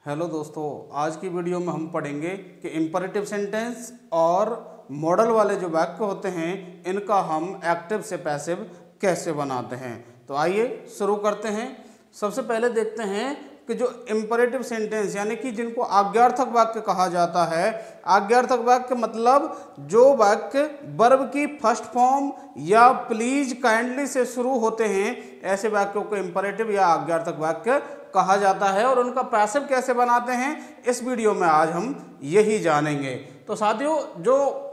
Hello दोस्तों, आज की वीडियो में हम पढ़ेंगे कि इंपरेटिव सेंटेंस और मॉडल वाले जो वाक्य होते हैं इनका हम एक्टिव से पैसिव कैसे बनाते हैं। तो आइए शुरू करते हैं। सबसे पहले देखते हैं कि जो इंपरेटिव सेंटेंस यानी कि जिनको आज्ञार्थक वाक्य कहा जाता है। आज्ञार्थक वाक्य मतलब जो वाक्य वर्ब की फर्स्ट फॉर्म या प्लीज काइंडली से शुरू होते हैं, ऐसे वाक्यों को इंपरेटिव या आज्ञार्थक वाक्य कहा जाता है। और उनका पैसिव कैसे बनाते हैं इस वीडियो में आज हम यही जानेंगे। तो साथियों, जो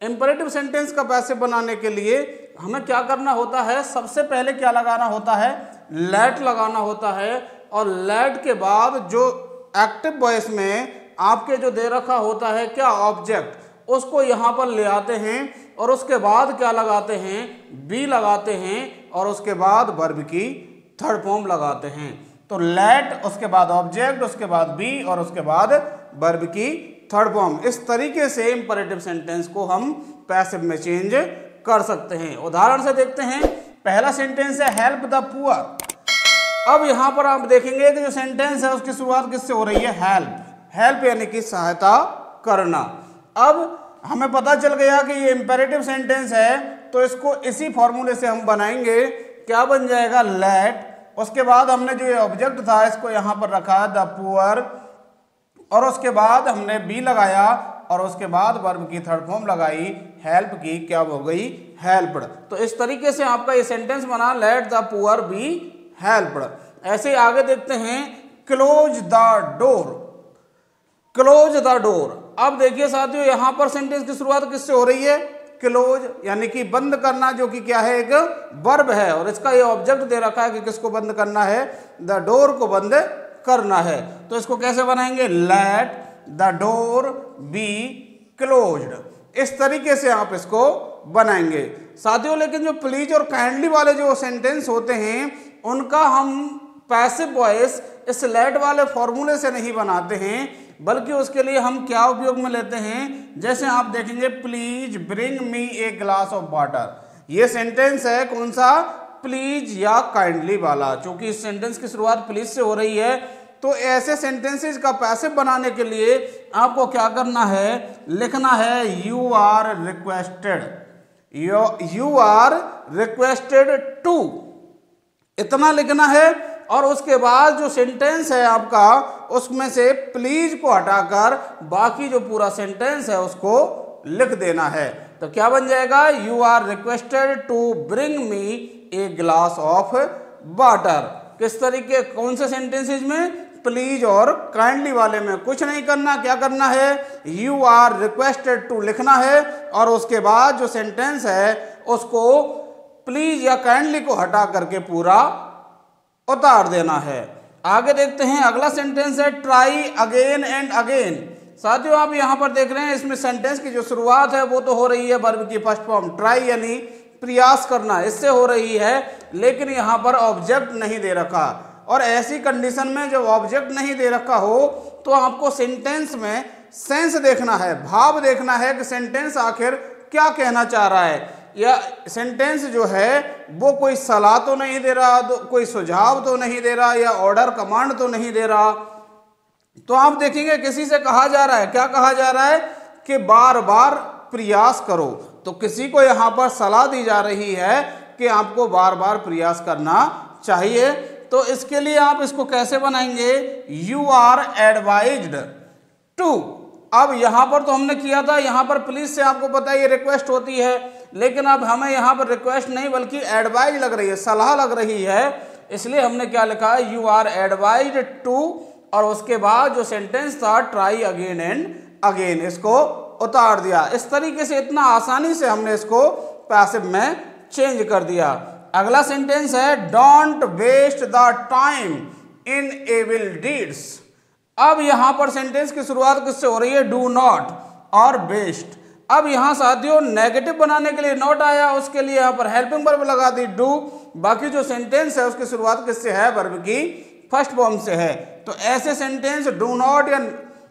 इंपरेटिव सेंटेंस का पैसिव बनाने के लिए हमें क्या करना होता है, सबसे पहले क्या लगाना होता है, लेट लगाना होता है। और लेट के बाद जो एक्टिव वॉइस में आपके जो दे रखा होता है क्या ऑब्जेक्ट, उसको यहाँ पर ले आते हैं और उसके बाद क्या लगाते हैं, बी लगाते हैं और उसके बाद वर्ब की थर्ड फॉर्म लगाते हैं। तो लेट, उसके बाद ऑब्जेक्ट, उसके बाद बी और उसके बाद वर्ब की थर्ड फॉर्म। इस तरीके से इंपरेटिव सेंटेंस को हम पैसिव में चेंज कर सकते हैं। उदाहरण से देखते हैं। पहला सेंटेंस है हेल्प द पुअर। अब यहां पर आप देखेंगे कि जो सेंटेंस है उसकी शुरुआत किससे हो रही है, हेल्प। हेल्प यानी कि सहायता करना। अब हमें पता चल गया कि ये इंपरेटिव सेंटेंस है, तो इसको इसी फॉर्मूले से हम बनाएंगे। क्या बन जाएगा, लेट, उसके बाद हमने जो ये ऑब्जेक्ट था इसको यहां पर रखा द पुअर, और उसके बाद हमने बी लगाया और उसके बाद वर्ब की थर्ड फॉर्म लगाई, हेल्प की, क्या हो गई, हेल्प्ड। तो इस तरीके से आपका ये सेंटेंस बना, let the poor be helped. ऐसे आगे देखते हैं, close the door. Close the door. अब देखिए साथियों, यहां पर सेंटेंस की शुरुआत किससे हो रही है, क्लोज यानी कि बंद करना, जो कि क्या है, एक वर्ब है। और इसका ये ऑब्जेक्ट दे रखा है कि किसको बंद करना है, द डोर को बंद करना है। तो इसको कैसे बनाएंगे, let the door be closed. इस तरीके से आप इसको बनाएंगे साथियों। लेकिन जो प्लीज और काइंडली वाले जो सेंटेंस होते हैं उनका हम पैसिव वॉइस इस लेट वाले फॉर्मूले से नहीं बनाते हैं, बल्कि उसके लिए हम क्या उपयोग में लेते हैं। जैसे आप देखेंगे, please bring me a glass of water. ये सेंटेंस है कौन सा, प्लीज या काइंडली वाला। चूंकि इस सेंटेंस की शुरुआत प्लीज से हो रही है, तो ऐसे सेंटेंसेस का पैसिव बनाने के लिए आपको क्या करना है, लिखना है you are requested, you are requested to, इतना लिखना है। और उसके बाद जो सेंटेंस है आपका, उसमें से प्लीज को हटाकर बाकी जो पूरा सेंटेंस है उसको लिख देना है। तो क्या बन जाएगा, you are requested to bring me a glass of water. किस तरीके, कौन से सेंटेंसेज में, प्लीज और काइंडली वाले में कुछ नहीं करना। क्या करना है, यू आर रिक्वेस्टेड टू लिखना है और उसके बाद जो सेंटेंस है उसको प्लीज या काइंडली को हटा करके पूरा उतार देना है। आगे देखते हैं, अगला सेंटेंस है ट्राई अगेन एंड अगेन। साथियों, आप यहां पर देख रहे हैं, इसमें सेंटेंस की जो शुरुआत है वो तो हो रही है वर्ब की फर्स्ट फॉर्म, ट्राई यानी प्रयास करना, इससे हो रही है। लेकिन यहां पर ऑब्जेक्ट नहीं दे रखा। और ऐसी कंडीशन में जब ऑब्जेक्ट नहीं दे रखा हो तो आपको सेंटेंस में सेंस देखना है, भाव देखना है कि सेंटेंस आखिर क्या कहना चाह रहा है। या सेंटेंस जो है वो कोई सलाह तो नहीं दे रहा, कोई सुझाव तो नहीं दे रहा, या ऑर्डर कमांड तो नहीं दे रहा। तो आप देखेंगे किसी से कहा जा रहा है, क्या कहा जा रहा है कि बार बार प्रयास करो। तो किसी को यहाँ पर सलाह दी जा रही है कि आपको बार बार प्रयास करना चाहिए। तो इसके लिए आप इसको कैसे बनाएंगे, यू आर एडवाइज्ड टू। अब यहां पर तो हमने किया था, यहां पर प्लीज से आपको पता है ये रिक्वेस्ट होती है, लेकिन अब हमें यहां पर रिक्वेस्ट नहीं बल्कि एडवाइज लग रही है, सलाह लग रही है। इसलिए हमने क्या लिखा है, यू आर एडवाइज्ड टू, और उसके बाद जो सेंटेंस था ट्राई अगेन एंड अगेन, इसको उतार दिया। इस तरीके से इतना आसानी से हमने इसको पैसिव में चेंज कर दिया। अगला सेंटेंस है don't waste the time in evil deeds. अब यहां पर सेंटेंस की शुरुआत किससे हो रही है, डू नॉट और वेस्ट। अब यहां साथियों नेगेटिव बनाने के लिए नॉट आया, उसके लिए यहां पर हेल्पिंग वर्ब लगा दी डू। बाकी जो सेंटेंस है उसकी शुरुआत किससे है, वर्ब की फर्स्ट फॉर्म से है। तो ऐसे सेंटेंस डू नॉट या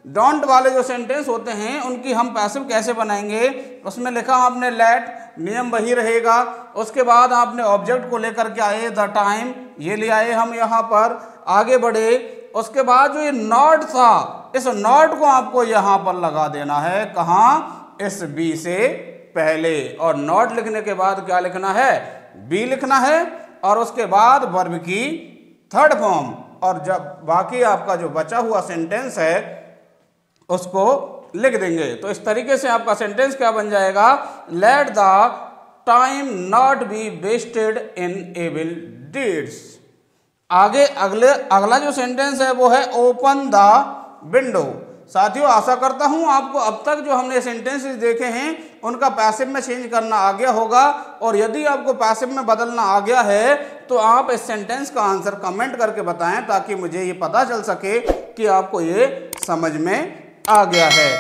डोंट वाले जो सेंटेंस होते हैं उनकी हम पैसिव कैसे बनाएंगे। उसमें लिखा आपने लेट, नियम वही रहेगा। उसके बाद आपने ऑब्जेक्ट को लेकर के आए द टाइम, ये ले आए हम यहाँ पर, आगे बढ़े उसके बाद जो ये नॉट था, इस नॉट को आपको यहां पर लगा देना है, कहां, इस बी से पहले। और नॉट लिखने के बाद क्या लिखना है, बी लिखना है, और उसके बाद वर्ब की थर्ड फॉर्म। और जब बाकी आपका जो बचा हुआ सेंटेंस है उसको लिख देंगे। तो इस तरीके से आपका सेंटेंस क्या बन जाएगा, let the time not be wasted in evil deeds. आगे अगला जो सेंटेंस है वो है ओपन द विंडो। साथियों, आशा करता हूं आपको अब तक जो हमने सेंटेंसेस देखे हैं उनका पैसिव में चेंज करना आ गया होगा। और यदि आपको पैसिव में बदलना आ गया है तो आप इस सेंटेंस का आंसर कमेंट करके बताएं, ताकि मुझे ये पता चल सके कि आपको ये समझ में आ गया है।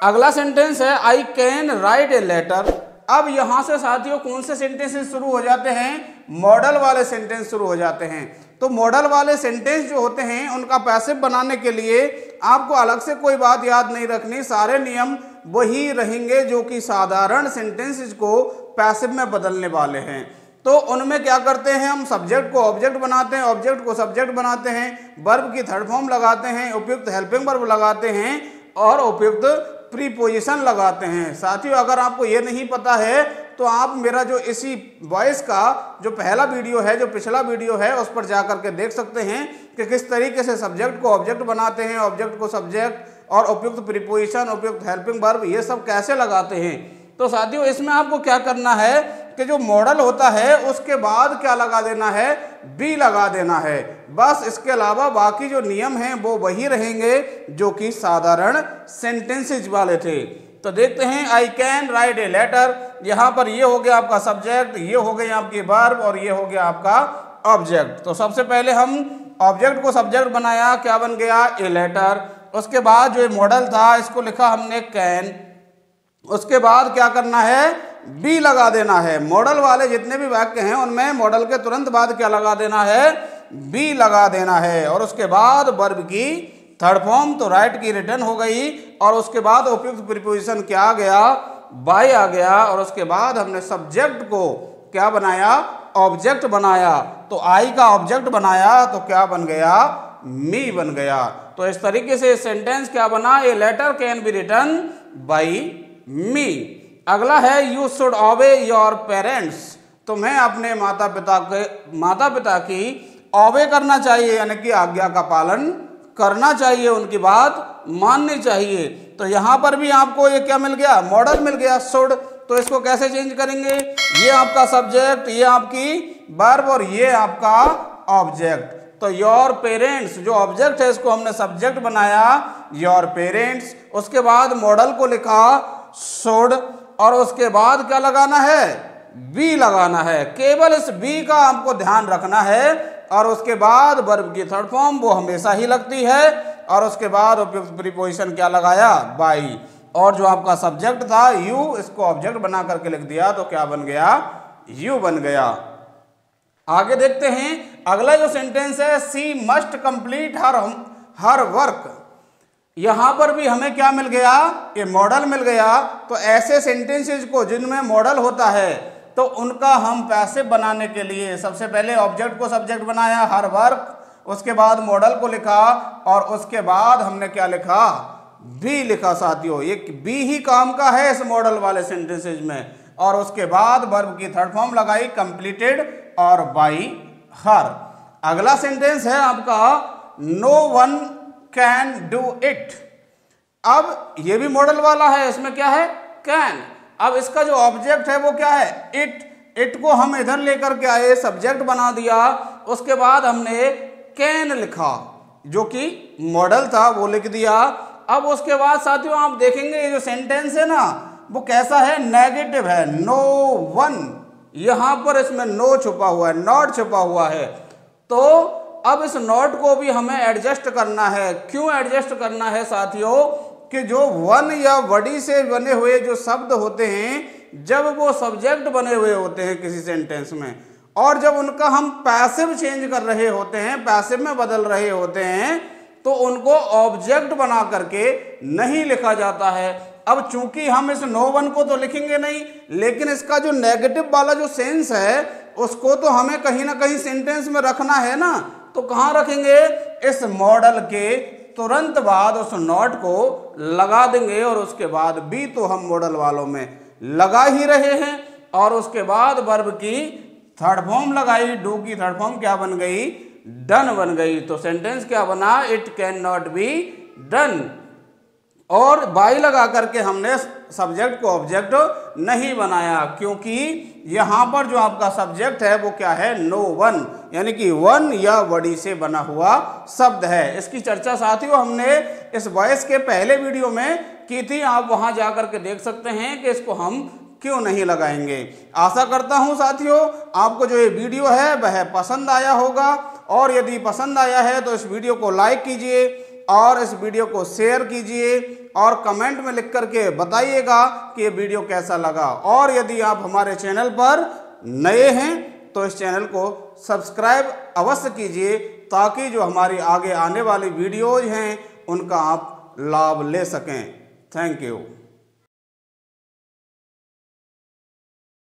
अगला सेंटेंस है I can write a letter. अब यहां से साथियों कौन से सेंटेंसेस शुरू हो जाते हैं, मॉडल वाले सेंटेंस शुरू हो जाते हैं। तो मॉडल वाले सेंटेंस जो होते हैं उनका पैसिव बनाने के लिए आपको अलग से कोई बात याद नहीं रखनी, सारे नियम वही रहेंगे जो कि साधारण सेंटेंसेस को पैसिव में बदलने वाले हैं। तो उनमें क्या करते हैं, हम सब्जेक्ट को ऑब्जेक्ट बनाते हैं, ऑब्जेक्ट को सब्जेक्ट बनाते हैं, वर्ब की थर्ड फॉर्म लगाते हैं, उपयुक्त हेल्पिंग वर्ब लगाते हैं और उपयुक्त प्रीपोजिशन लगाते हैं। साथियों, अगर आपको ये नहीं पता है तो आप मेरा जो इसी वॉइस का जो पहला वीडियो है, जो पिछला वीडियो है, उस पर जाकर के देख सकते हैं कि किस तरीके से सब्जेक्ट को ऑब्जेक्ट बनाते हैं, ऑब्जेक्ट को सब्जेक्ट और उपयुक्त प्रीपोजिशन, उपयुक्त हेल्पिंग वर्ब ये सब कैसे लगाते हैं। तो साथियों, इसमें आपको क्या करना है कि जो मॉडल होता है उसके बाद क्या लगा देना है, बी लगा देना है। बस इसके अलावा बाकी जो नियम हैं वो वही रहेंगे जो कि साधारण सेंटेंसेस वाले थे। तो देखते हैं, I can write a letter. यहाँ पर ये हो गया आपका सब्जेक्ट, ये हो गई आपकी वर्ब और ये हो गया आपका ऑब्जेक्ट। तो सबसे पहले हम ऑब्जेक्ट को सब्जेक्ट बनाया, क्या बन गया, ए लेटर। उसके बाद जो मॉडल था इसको लिखा हमने कैन। उसके बाद क्या करना है, बी लगा देना है। मॉडल वाले जितने भी वाक्य हैं उनमें मॉडल के तुरंत बाद क्या लगा देना है, बी लगा देना है। और उसके बाद वर्ब की थर्ड फॉर्म, तो राइट की रिटर्न हो गई। और उसके बाद उपयुक्त प्रीपोजिशन क्या आ गया, बाय आ गया। और उसके बाद हमने सब्जेक्ट को क्या बनाया, ऑब्जेक्ट बनाया। तो आई का ऑब्जेक्ट बनाया तो क्या बन गया, मी बन गया। तो इस तरीके से सेंटेंस क्या बना, a letter can be written by me. अगला है you should obey your parents. तुम्हें अपने माता पिता की ओबे करना चाहिए, यानी कि आज्ञा का पालन करना चाहिए, उनकी बात माननी चाहिए। तो यहाँ पर भी आपको ये क्या मिल गया, मॉडल मिल गया, शुड। तो इसको कैसे चेंज करेंगे, ये आपका सब्जेक्ट, ये आपकी वर्ब और ये आपका ऑब्जेक्ट। तो योर पेरेंट्स जो ऑब्जेक्ट है इसको हमने सब्जेक्ट बनाया, योर पेरेंट्स। उसके बाद मॉडल को लिखा शुड और उसके बाद क्या लगाना है, बी लगाना है। केवल इस बी का आपको ध्यान रखना है। और उसके बाद वर्ब की थर्ड फॉर्म वो हमेशा ही लगती है। और उसके बाद उपयुक्त प्रीपोजिशन क्या लगाया, बाई। और जो आपका सब्जेक्ट था यू, इसको ऑब्जेक्ट बना करके लिख दिया तो क्या बन गया, यू बन गया। आगे देखते हैं, अगला जो सेंटेंस है, सी मस्ट कंप्लीट हर वर्क। यहां पर भी हमें क्या मिल गया, ये मॉडल मिल गया। तो ऐसे सेंटेंसेस को जिनमें मॉडल होता है तो उनका हम पैसिव बनाने के लिए सबसे पहले ऑब्जेक्ट को सब्जेक्ट बनाया, हर वर्क। उसके बाद मॉडल को लिखा और उसके बाद हमने क्या लिखा, बी लिखा। साथियों, ये बी ही काम का है इस मॉडल वाले सेंटेंसेस में। और उसके बाद वर्ब की थर्ड फॉर्म लगाई, कंप्लीटेड और बाई हर। अगला सेंटेंस है आपका no one can do it. अब ये भी मॉडल वाला है, इसमें क्या है, कैन। अब इसका जो ऑब्जेक्ट है वो क्या है, इट। इट को हम इधर लेकर के आए, सब्जेक्ट बना दिया। उसके बाद हमने कैन लिखा, जो कि मॉडल था वो लिख दिया। अब उसके बाद साथियों आप देखेंगे ये जो सेंटेंस है ना वो कैसा है, नेगेटिव है, नो वन। यहां पर इसमें नो छुपा हुआ है, नॉट छुपा हुआ है। तो अब इस नॉट को भी हमें एडजस्ट करना है। क्यों एडजस्ट करना है साथियों, कि जो वन या वडी से बने हुए जो शब्द होते हैं जब वो सब्जेक्ट बने हुए होते हैं किसी सेंटेंस में, और जब उनका हम पैसिव चेंज कर रहे होते हैं, पैसिव में बदल रहे होते हैं, तो उनको ऑब्जेक्ट बना करके नहीं लिखा जाता है। अब चूंकि हम इस नो वन को तो लिखेंगे नहीं, लेकिन इसका जो नेगेटिव वाला जो सेंस है उसको तो हमें कहीं ना कहीं सेंटेंस में रखना है ना। तो कहाँ रखेंगे, इस मॉडल के तुरंत बाद उस नॉट को लगा देंगे और उसके बाद बी तो हम मॉडल वालों में लगा ही रहे हैं। और उसके बाद वर्ब की थर्ड फॉर्म लगाई, डू की थर्ड फॉर्म क्या बन गई, डन बन गई। तो सेंटेंस क्या बना, it can not be done. और बाई लगा करके हमने सब्जेक्ट को ऑब्जेक्ट नहीं बनाया, क्योंकि यहां पर जो आपका सब्जेक्ट है वो क्या है, नो वन, यानी कि वन या बड़ी से बना हुआ शब्द है। इसकी चर्चा साथियों हमने इस वॉइस के पहले वीडियो में की थी, आप वहां जाकर के देख सकते हैं कि इसको हम क्यों नहीं लगाएंगे। आशा करता हूं साथियों आपको जो ये वीडियो है वह पसंद आया होगा, और यदि पसंद आया है तो इस वीडियो को लाइक कीजिए और इस वीडियो को शेयर कीजिए और कमेंट में लिख करके बताइएगा कि ये वीडियो कैसा लगा। और यदि आप हमारे चैनल पर नए हैं तो इस चैनल को सब्सक्राइब अवश्य कीजिए, ताकि जो हमारी आगे आने वाली वीडियोज हैं उनका आप लाभ ले सकें। Thank you.